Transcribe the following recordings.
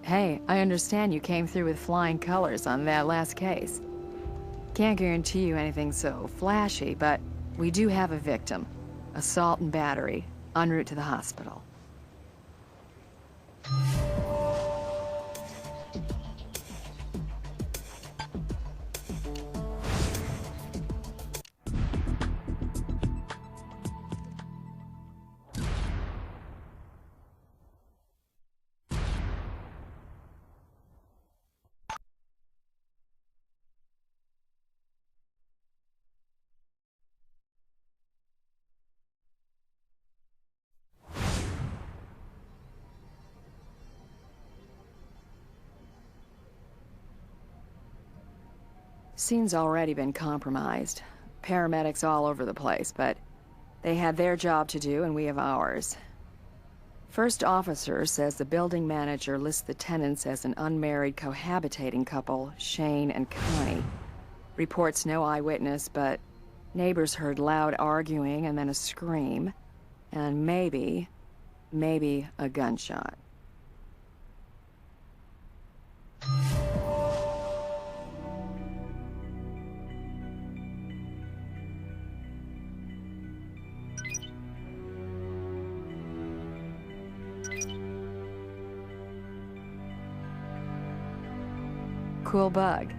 Hey, I understand you came through with flying colors on that last case. Can't guarantee you anything so flashy, but we do have a victim. Assault and battery, en route to the hospital. Scene's already been compromised. Paramedics all over the place, but they had their job to do and we have ours. First officer says the building manager lists the tenants as an unmarried cohabitating couple, Shane and Connie. Reports no eyewitness, but neighbors heard loud arguing and then a scream, and maybe a gunshot. Cool bug.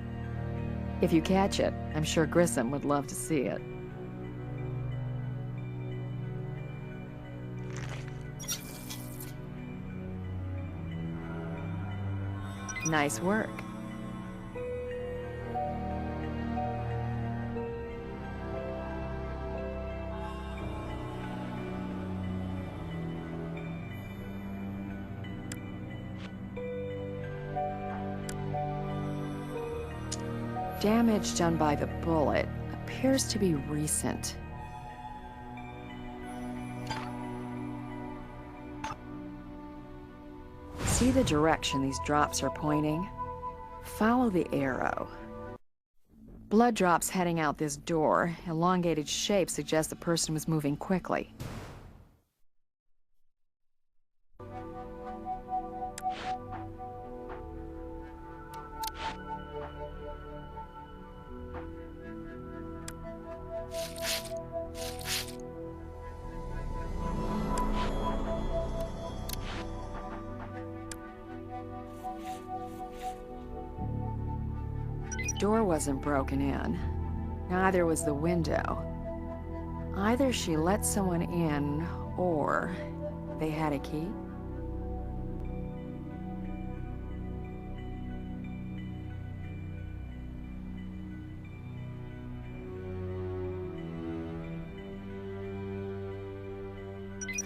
If you catch it, I'm sure Grissom would love to see it. Nice work. Damage done by the bullet appears to be recent. See the direction these drops are pointing? Follow the arrow. Blood drops heading out this door. Elongated shape suggests the person was moving quickly. Door wasn't broken in. Neither was the window. Either she let someone in, or they had a key.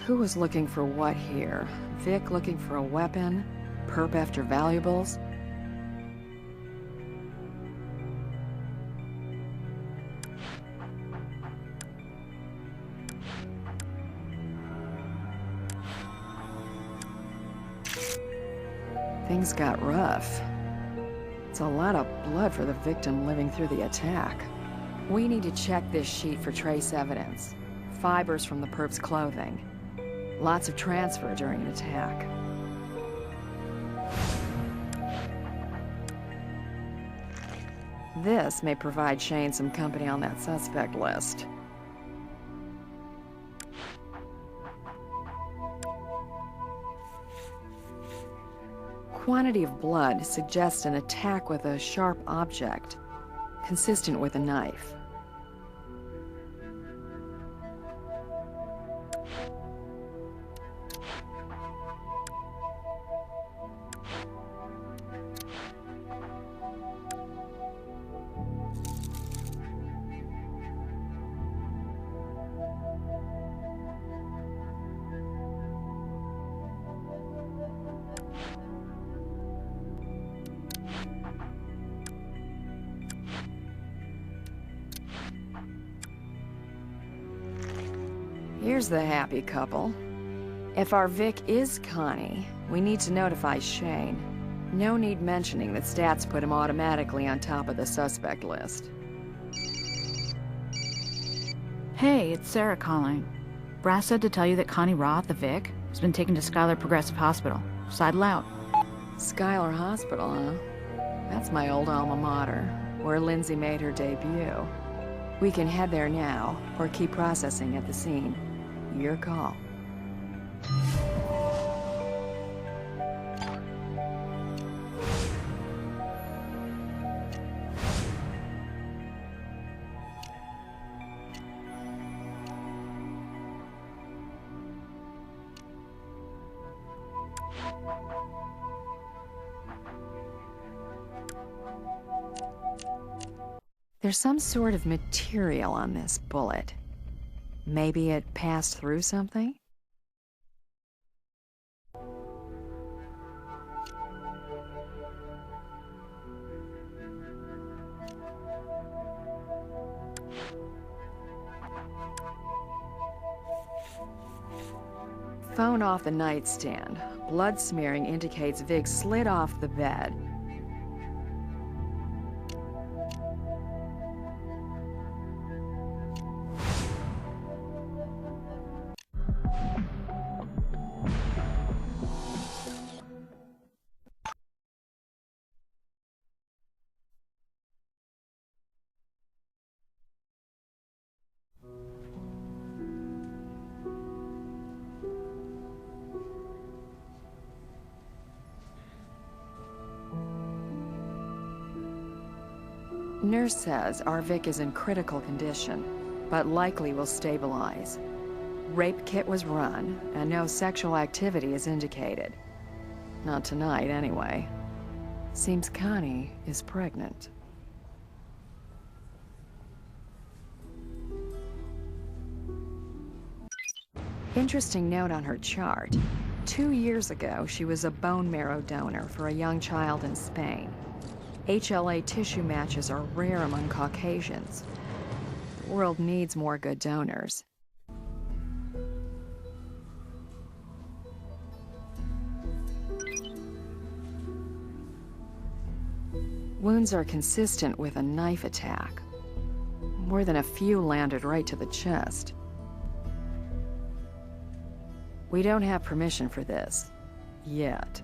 Who was looking for what here? Vic looking for a weapon? Perp after valuables? Things got rough. It's a lot of blood for the victim living through the attack. We need to check this sheet for trace evidence. Fibers from the perp's clothing. Lots of transfer during an attack. This may provide Shane some company on that suspect list. Quantity of blood suggests an attack with a sharp object, consistent with a knife. Here's the happy couple. If our Vic is Connie, we need to notify Shane. No need mentioning that stats put him automatically on top of the suspect list. Hey, it's Sarah calling. Brass said to tell you that Connie Roth, the Vic, has been taken to Skylar Progressive Hospital. Sidle out. Schuyler Hospital, huh? That's my old alma mater, where Lindsay made her debut. We can head there now, or keep processing at the scene. Your call. There's some sort of material on this bullet. Maybe it passed through something? Phone off the nightstand. Blood smearing indicates Vig slid off the bed. Nurse says our Vic is in critical condition, but likely will stabilize. Rape kit was run, and no sexual activity is indicated. Not tonight, anyway. Seems Connie is pregnant. Interesting note on her chart. 2 years ago, she was a bone marrow donor for a young child in Spain. HLA tissue matches are rare among Caucasians. The world needs more good donors. Wounds are consistent with a knife attack. More than a few landed right to the chest. We don't have permission for this. Yet.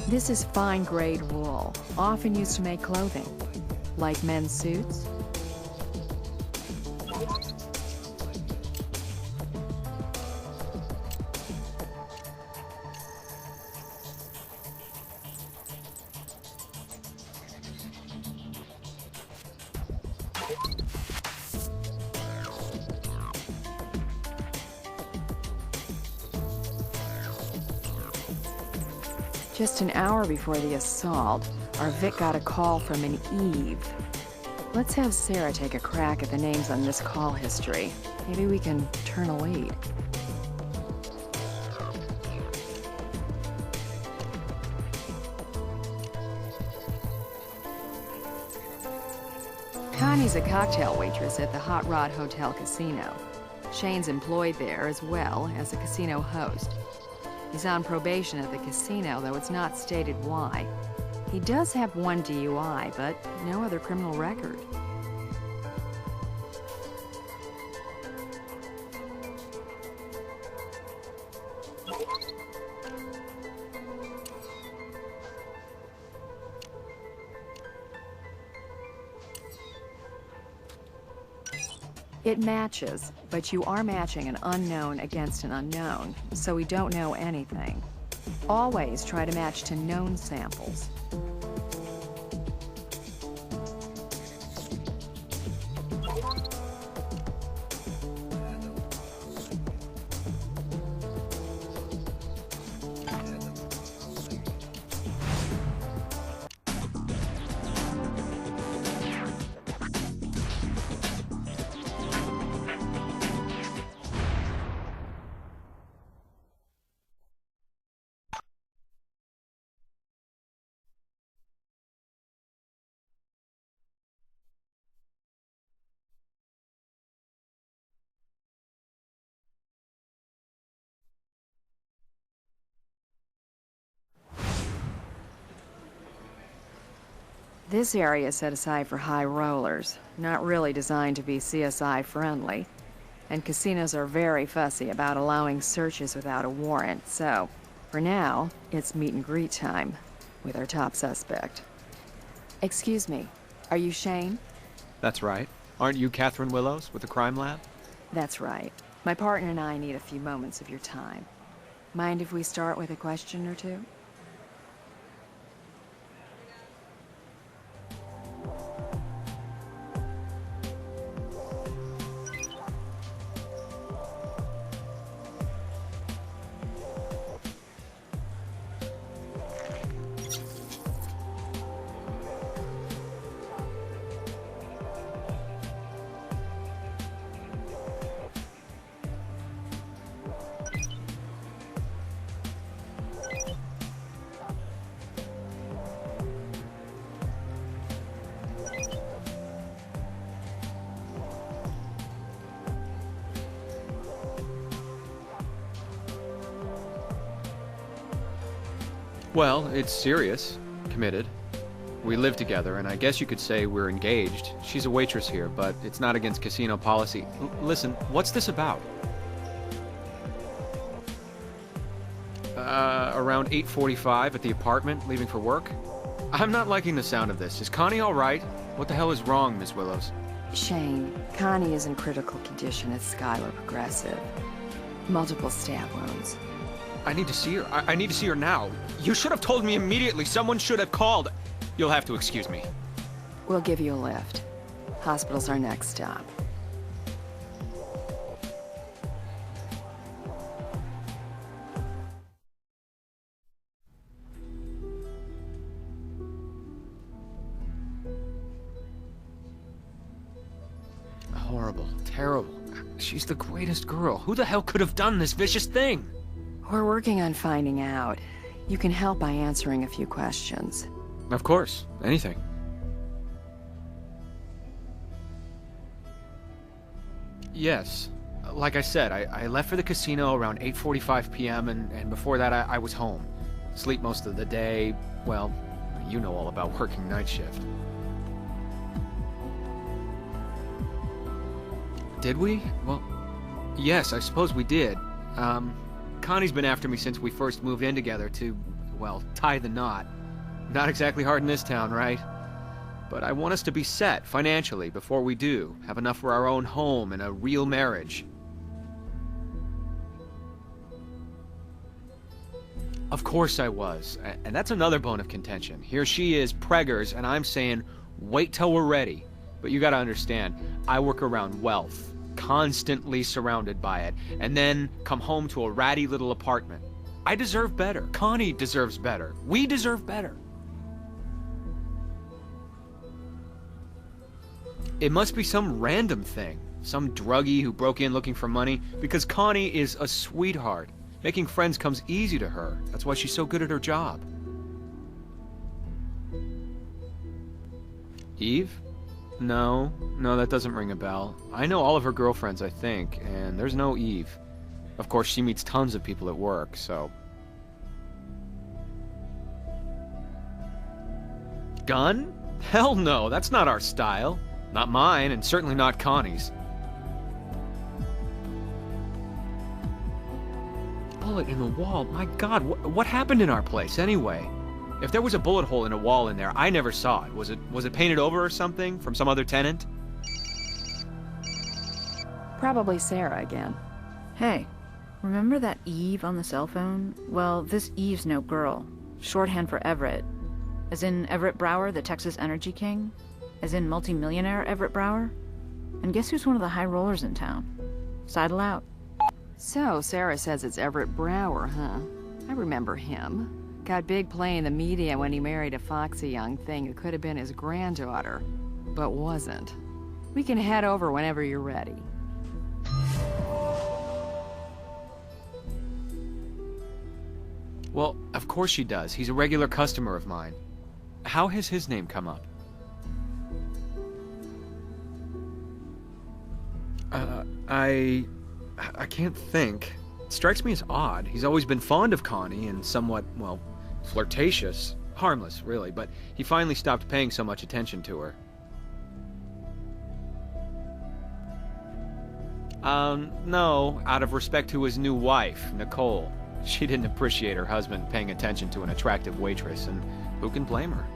This is fine-grade wool, often used to make clothing, like men's suits. Just an hour before the assault, our Vic got a call from an Eve. Let's have Sarah take a crack at the names on this call history. Maybe we can turn a lead. Connie's a cocktail waitress at the Hot Rod Hotel Casino. Shane's employed there as well as a casino host. He's on probation at the casino, though it's not stated why. He does have one DUI, but no other criminal record. It matches, but you are matching an unknown against an unknown, so we don't know anything. Always try to match to known samples. This area is set aside for high rollers, not really designed to be CSI friendly. And casinos are very fussy about allowing searches without a warrant, so for now, it's meet and greet time with our top suspect. Excuse me, are you Shane? That's right. Aren't you Catherine Willows with the crime lab? That's right. My partner and I need a few moments of your time. Mind if we start with a question or two? Well, it's serious. Committed. We live together, and I guess you could say we're engaged. She's a waitress here, but it's not against casino policy. Listen, what's this about? Around 8:45 at the apartment, leaving for work? I'm not liking the sound of this. Is Connie all right? What the hell is wrong, Miss Willows? Shane, Connie is in critical condition at Skylar Progressive. Multiple stab wounds. I need to see her. I need to see her now. You should have told me immediately. Someone should have called. You'll have to excuse me. We'll give you a lift. Hospital's our next stop. Horrible. Terrible. She's the greatest girl. Who the hell could have done this vicious thing? We're working on finding out. You can help by answering a few questions. Of course. Anything. Yes. Like I said, I left for the casino around 8:45 p.m. and before that I was home. Sleep most of the day. Well, you know all about working night shift. Did we? Well, yes, I suppose we did. Connie's been after me since we first moved in together to, well, tie the knot. Not exactly hard in this town, right? But I want us to be set financially before we do. Have enough for our own home and a real marriage. Of course I was. And that's another bone of contention. Here she is, preggers, and I'm saying, wait till we're ready. But you gotta understand, I work around wealth. Constantly surrounded by it, and then come home to a ratty little apartment. I deserve better. Connie deserves better. We deserve better. It must be some random thing. Some druggie who broke in looking for money, because Connie is a sweetheart. Making friends comes easy to her. That's why she's so good at her job. Eve? No, that doesn't ring a bell. I know all of her girlfriends, I think, and there's no Eve. Of course, she meets tons of people at work, so... Gun? Hell no, that's not our style. Not mine, and certainly not Connie's. Bullet in the wall? My God, what happened in our place, anyway? If there was a bullet hole in a wall in there, I never saw it. Was it painted over or something from some other tenant? Probably Sarah again. Hey, remember that Eve on the cell phone? Well, this Eve's no girl. Shorthand for Everett. As in Everett Brower, the Texas Energy King? As in multimillionaire Everett Brower? And guess who's one of the high rollers in town? Sidle out. So, Sarah says it's Everett Brower, huh? I remember him. Got big play in the media when he married a foxy young thing who could have been his granddaughter, but wasn't. We can head over whenever you're ready. Well, of course she does. He's a regular customer of mine. How has his name come up? I can't think. It strikes me as odd. He's always been fond of Connie and somewhat, well, flirtatious. Harmless, really, but he finally stopped paying so much attention to her. No, out of respect to his new wife, Nicole. She didn't appreciate her husband paying attention to an attractive waitress, and who can blame her?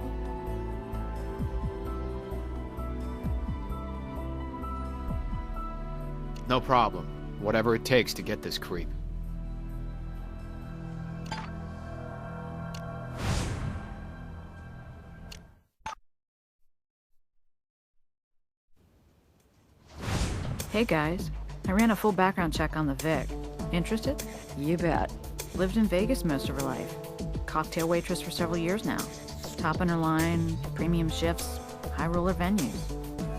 No problem. Whatever it takes to get this creep. Hey guys, I ran a full background check on the Vic. Interested? You bet. Lived in Vegas most of her life. Cocktail waitress for several years now. Top in her line, premium shifts, high roller venues.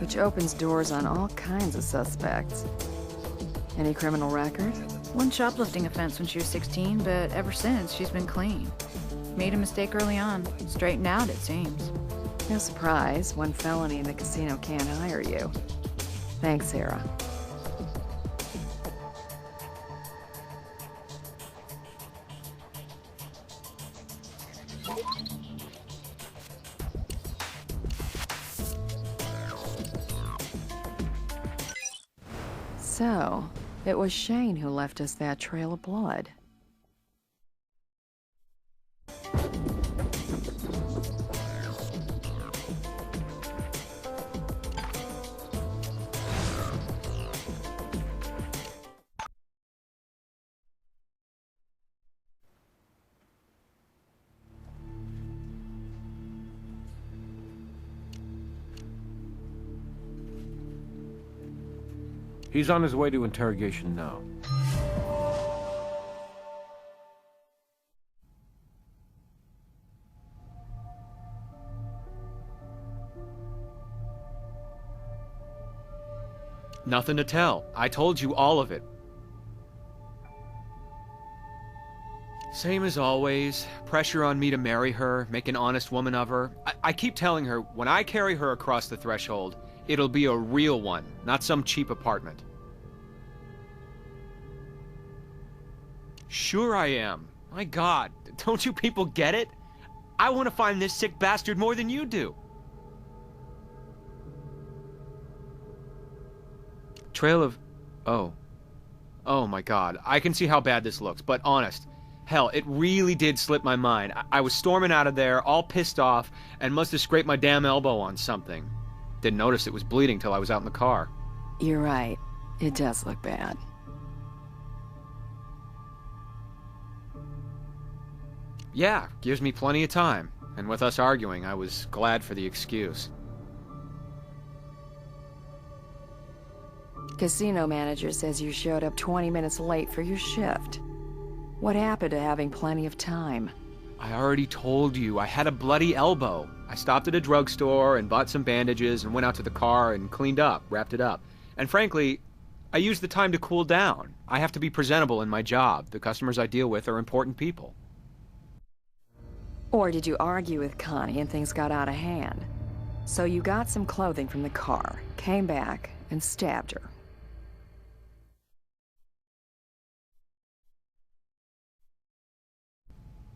Which opens doors on all kinds of suspects. Any criminal record? One shoplifting offense when she was 16, but ever since she's been clean. Made a mistake early on, straightened out it seems. No surprise, one felony in the casino can't hire you. Thanks, Sarah. So, it was Shane who left us that trail of blood. He's on his way to interrogation now. Nothing to tell. I told you all of it. Same as always. Pressure on me to marry her, make an honest woman of her. I keep telling her, when I carry her across the threshold, it'll be a real one, not some cheap apartment. Sure I am. My God, don't you people get it? I want to find this sick bastard more than you do. Trail of... Oh. Oh my God. I can see how bad this looks, but honest. Hell, it really did slip my mind. I was storming out of there, all pissed off, and must have scraped my damn elbow on something. Didn't notice it was bleeding till I was out in the car. You're right. It does look bad. Yeah, gives me plenty of time. And with us arguing, I was glad for the excuse. Casino manager says you showed up 20 minutes late for your shift. What happened to having plenty of time? I already told you, I had a bloody elbow. I stopped at a drugstore and bought some bandages and went out to the car and cleaned up, wrapped it up. And frankly, I used the time to cool down. I have to be presentable in my job. The customers I deal with are important people. Or did you argue with Connie and things got out of hand? So you got some clothing from the car, came back, and stabbed her.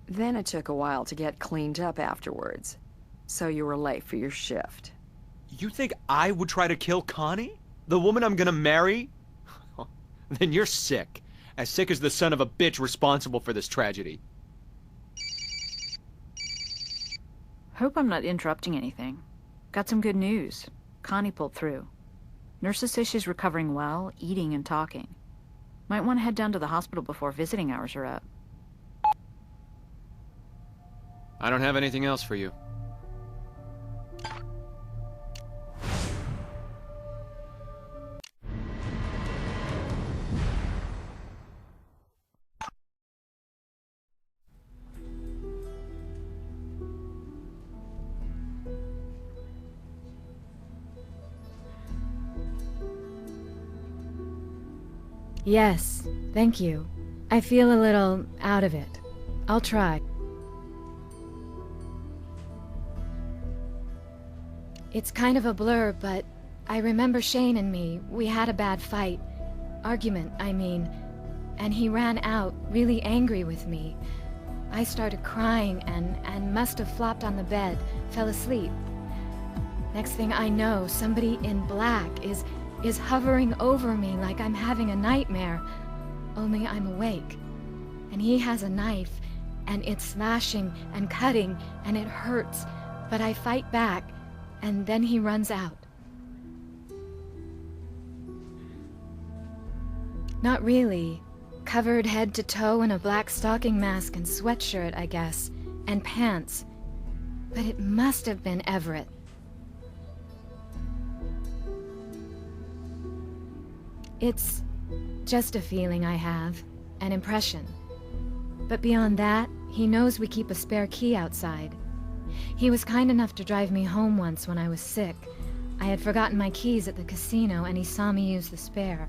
Then it took a while to get cleaned up afterwards. So you were late for your shift. You think I would try to kill Connie? The woman I'm gonna marry? Then you're sick. As sick as the son of a bitch responsible for this tragedy. Hope I'm not interrupting anything. Got some good news. Connie pulled through. Nurses say she's recovering well, eating and talking. Might want to head down to the hospital before visiting hours are up. I don't have anything else for you. Yes, thank you. I feel a little out of it. I'll try. It's kind of a blur, but I remember Shane and me, we had a bad fight. Argument, I mean. And he ran out, really angry with me. I started crying and must have flopped on the bed, fell asleep. Next thing I know, somebody in black is hovering over me like I'm having a nightmare, only I'm awake. And he has a knife, and it's slashing and cutting, and it hurts, but I fight back, and then he runs out. Not really. Covered head to toe in a black stocking mask and sweatshirt, I guess, and pants. But it must have been Everett. It's just a feeling I have, an impression. But beyond that, he knows we keep a spare key outside. He was kind enough to drive me home once when I was sick. I had forgotten my keys at the casino and he saw me use the spare.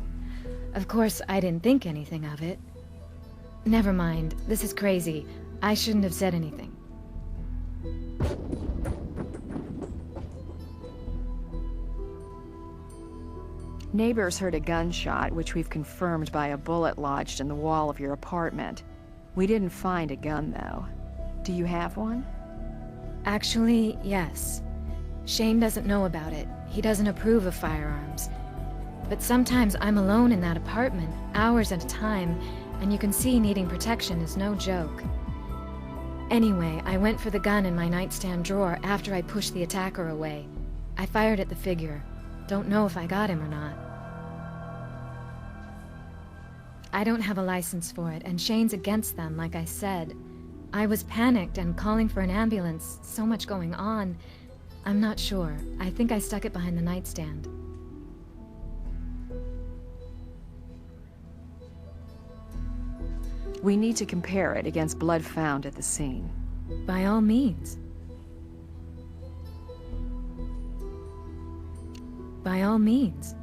Of course, I didn't think anything of it. Never mind, this is crazy. I shouldn't have said anything. Neighbors heard a gunshot, which we've confirmed by a bullet lodged in the wall of your apartment. We didn't find a gun, though. Do you have one? Actually, yes. Shane doesn't know about it. He doesn't approve of firearms. But sometimes I'm alone in that apartment, hours at a time, and you can see needing protection is no joke. Anyway, I went for the gun in my nightstand drawer after I pushed the attacker away. I fired at the figure. Don't know if I got him or not. I don't have a license for it, and Shane's against them, like I said. I was panicked and calling for an ambulance, so much going on. I'm not sure. I think I stuck it behind the nightstand. We need to compare it against blood found at the scene. By all means. By all means.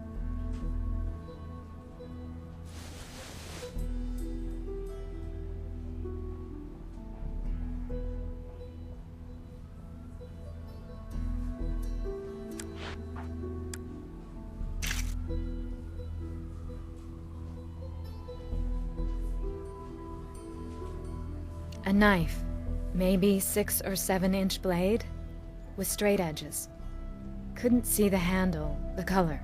A knife, maybe 6 or 7 inch blade, with straight edges. Couldn't see the handle, the color.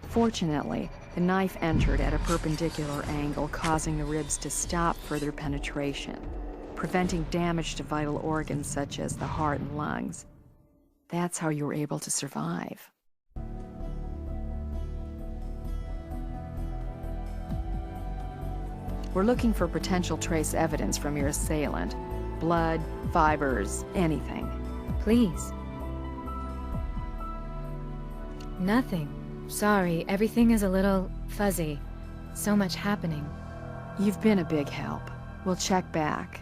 Fortunately, the knife entered at a perpendicular angle, causing the ribs to stop further penetration, preventing damage to vital organs such as the heart and lungs. That's how you were able to survive. We're looking for potential trace evidence from your assailant. Blood, fibers, anything. Please. Nothing. Sorry, everything is a little fuzzy. So much happening. You've been a big help. We'll check back.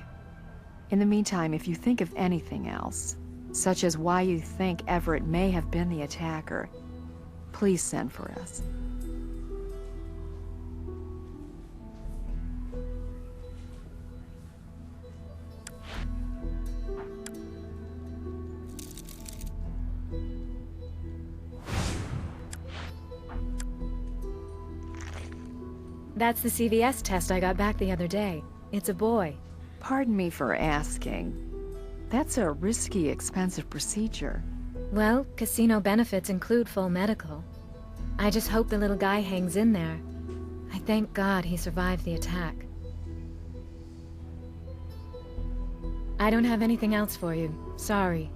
In the meantime, if you think of anything else, such as why you think Everett may have been the attacker, please send for us. That's the CVS test I got back the other day. It's a boy. Pardon me for asking. That's a risky, expensive procedure. Well, casino benefits include full medical. I just hope the little guy hangs in there. I thank God he survived the attack. I don't have anything else for you. Sorry.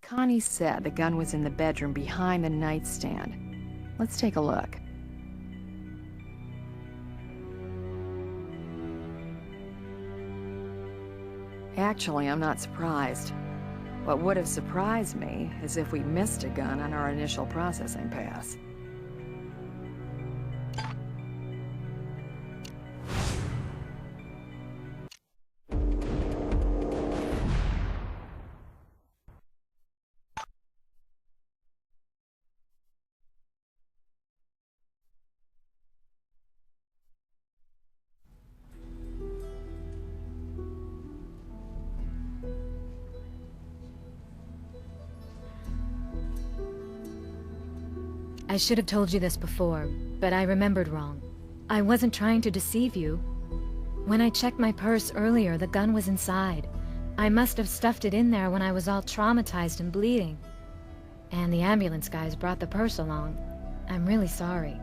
Connie said the gun was in the bedroom behind the nightstand. Let's take a look. Actually, I'm not surprised. What would have surprised me is if we missed a gun on our initial processing pass. I should have told you this before, but I remembered wrong. I wasn't trying to deceive you. When I checked my purse earlier, the gun was inside. I must have stuffed it in there when I was all traumatized and bleeding. And the ambulance guys brought the purse along. I'm really sorry.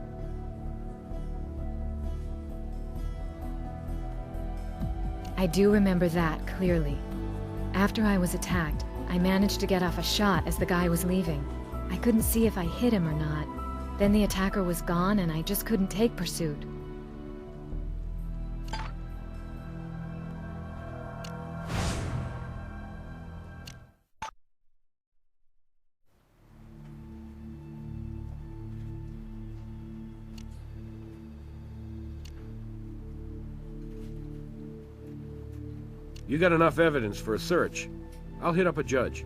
I do remember that clearly. After I was attacked, I managed to get off a shot as the guy was leaving. I couldn't see if I hit him or not. Then the attacker was gone and I just couldn't take pursuit. You got enough evidence for a search. I'll hit up a judge.